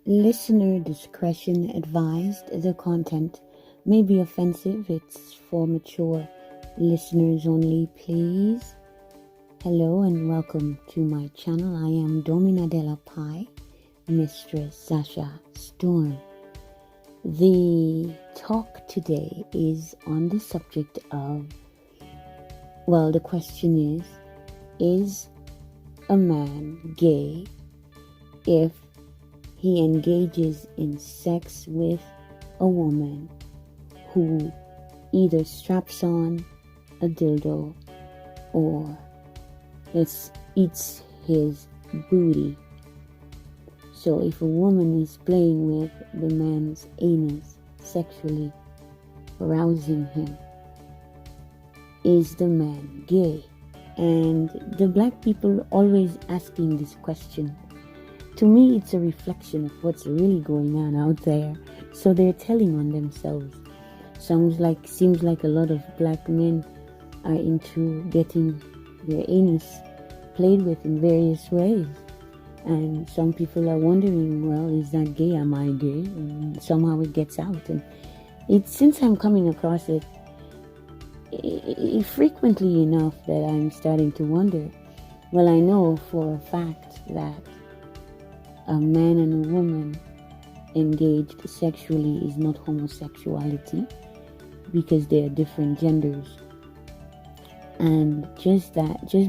Listener discretion advised. The content may be offensive. It's for mature listeners only, please. Hello and welcome to my channel. I am Domina Della Pi, Mistress Sasha Storm. The talk today is on the subject of, the question is a man gay if he engages in sex with a woman who either straps on a dildo or eats his booty? So if a woman is playing with the man's anus, sexually arousing him, is the man gay? And the black people always asking this question. To me, it's a reflection of what's really going on out there. So they're telling on themselves. Seems like a lot of black men are into getting their anus played with in various ways. And some people are wondering, is that gay? Am I gay? And somehow it gets out. And since I'm coming across it frequently enough that I'm starting to wonder. Well, I know for a fact that a man and a woman engaged sexually is not homosexuality, because they are different genders. And just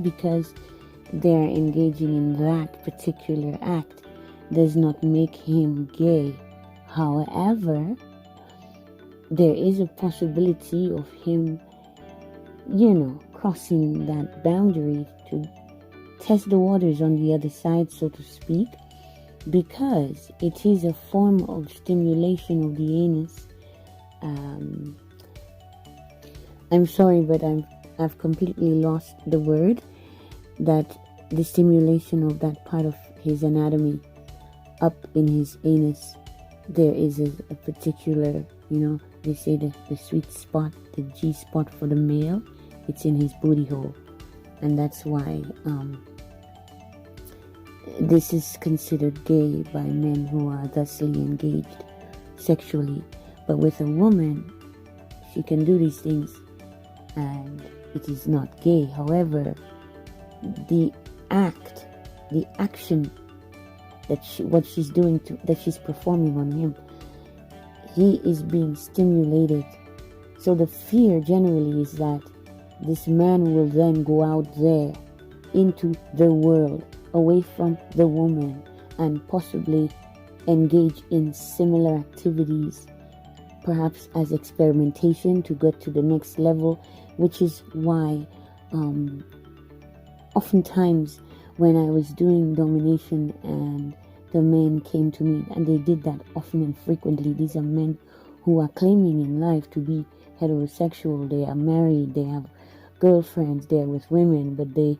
because they're engaging in that particular act does not make him gay. However, there is a possibility of him, crossing that boundary to test the waters on the other side, so to speak, because it is a form of stimulation of the anus. I'm sorry, but I've completely lost the word. That the stimulation of that part of his anatomy up in his anus, there is a particular, they say the sweet spot, the Gspot for the male, it's in his booty hole. And that's why this is considered gay by men who are thusly engaged sexually. But with a woman, she can do these things and it is not gay. However, the action that she's doing, that she's performing on him, he is being stimulated. So the fear generally is that this man will then go out there into the world, away from the woman, and possibly engage in similar activities, perhaps as experimentation to get to the next level, which is why oftentimes when I was doing domination and the men came to me, and they did that often and frequently. These are men who are claiming in life to be heterosexual. They are married, they have girlfriends, they're with women, but they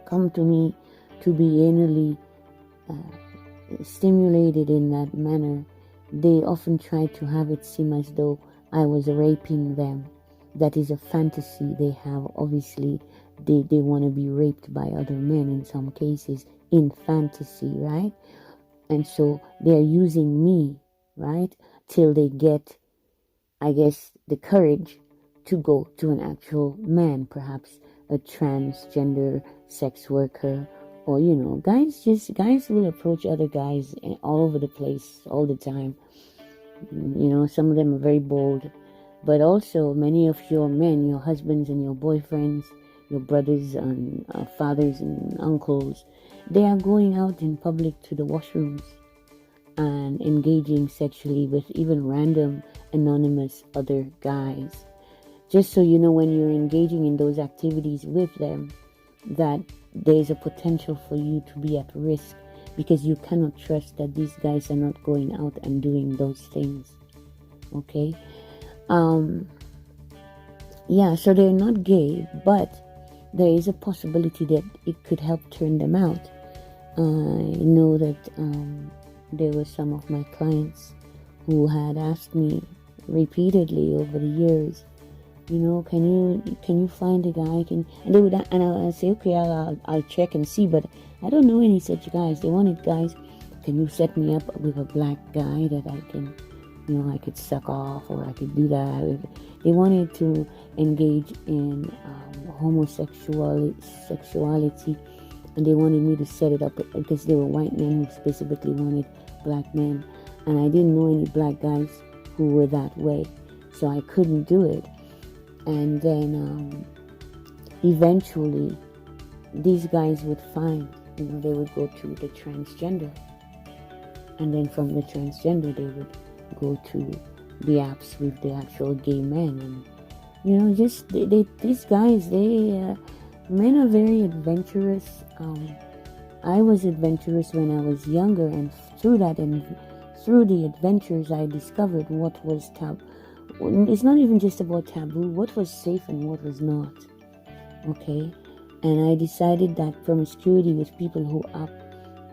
come to me to be anally stimulated in that manner. They often try to have it seem as though I was raping them. That is a fantasy they have. Obviously, they want to be raped by other men in some cases, in fantasy, right? And so they're using me, right, till they get, I guess, the courage to go to an actual man, perhaps a transgender sex worker, or guys will approach other guys all over the place all the time. Some of them are very bold, but also many of your men, your husbands and your boyfriends, your brothers and fathers and uncles, they are going out in public to the washrooms and engaging sexually with even random anonymous other guys. Just so you know, when you're engaging in those activities with them, that there's a potential for you to be at risk, because you cannot trust that these guys are not going out and doing those things. Okay? So they're not gay, but there is a possibility that it could help turn them out. I know that there were some of my clients who had asked me repeatedly over the years, can you find a guy? And they would, and I'll say, okay, I'll check and see, but I don't know any such guys. They wanted guys can you set me up with a black guy that I can, I could suck off, or I could do that. They wanted to engage in homosexuality, and they wanted me to set it up because they were white men who specifically wanted black men, and I didn't know any black guys who were that way, so I couldn't do it. And then eventually these guys would find, they would go to the transgender, and then from the transgender they would go to the apps with the actual gay men. And just these guys, men are very adventurous. I was adventurous when I was younger, and through the adventures I discovered what was taboo. It's not even just about taboo, what was safe and what was not. Okay? And I decided that promiscuity with people who are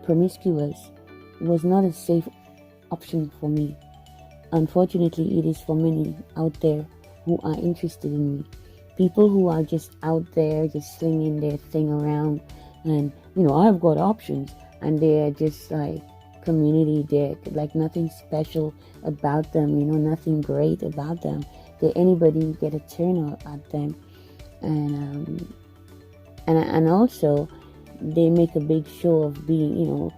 promiscuous was not a safe option for me. Unfortunately, it is for many out there who are interested in me. People who are just out there, just slinging their thing around, and I've got options, and they're just like community dick, like nothing special about them, nothing great about them. That anybody get a turn at them, and also they make a big show of being,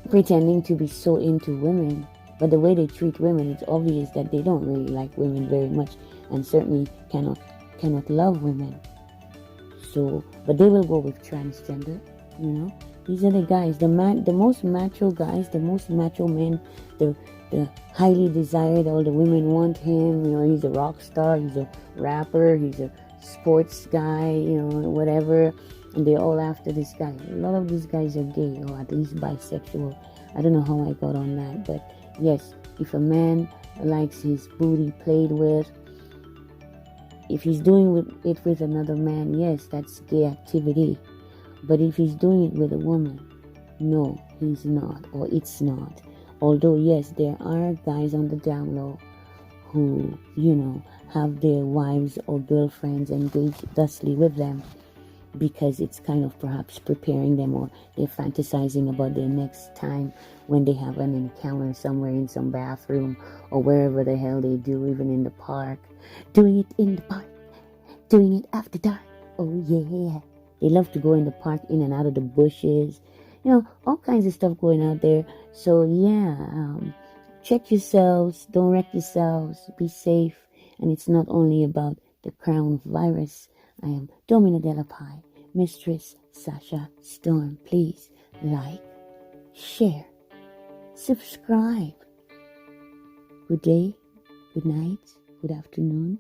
pretending to be so into women. But the way they treat women, it's obvious that they don't really like women very much, and certainly cannot love women. So, but they will go with transgender. These are the guys, the most macho guys, the most macho men, the highly desired. All the women want him. He's a rock star, he's a rapper, he's a sports guy, whatever. And they're all after this guy. A lot of these guys are gay, or at least bisexual. I don't know how I got on that, but yes, if a man likes his booty played with, if he's doing it with another man, yes, that's gay activity. But if he's doing it with a woman, no, he's not, or it's not. Although, yes, there are guys on the down low who, have their wives or girlfriends engaged thusly with them, because it's kind of perhaps preparing them, or they're fantasizing about their next time when they have an encounter somewhere in some bathroom or wherever the hell they do, even in the park. Doing it in the park, doing it after dark. Oh yeah. They love to go in the park, in and out of the bushes, all kinds of stuff going out there. So yeah, check yourselves, don't wreck yourselves, be safe. And it's not only about the crown virus. I am Domina Della Pie, Mistress Sasha Storm. Please like, share, subscribe. Good day, good night, good afternoon.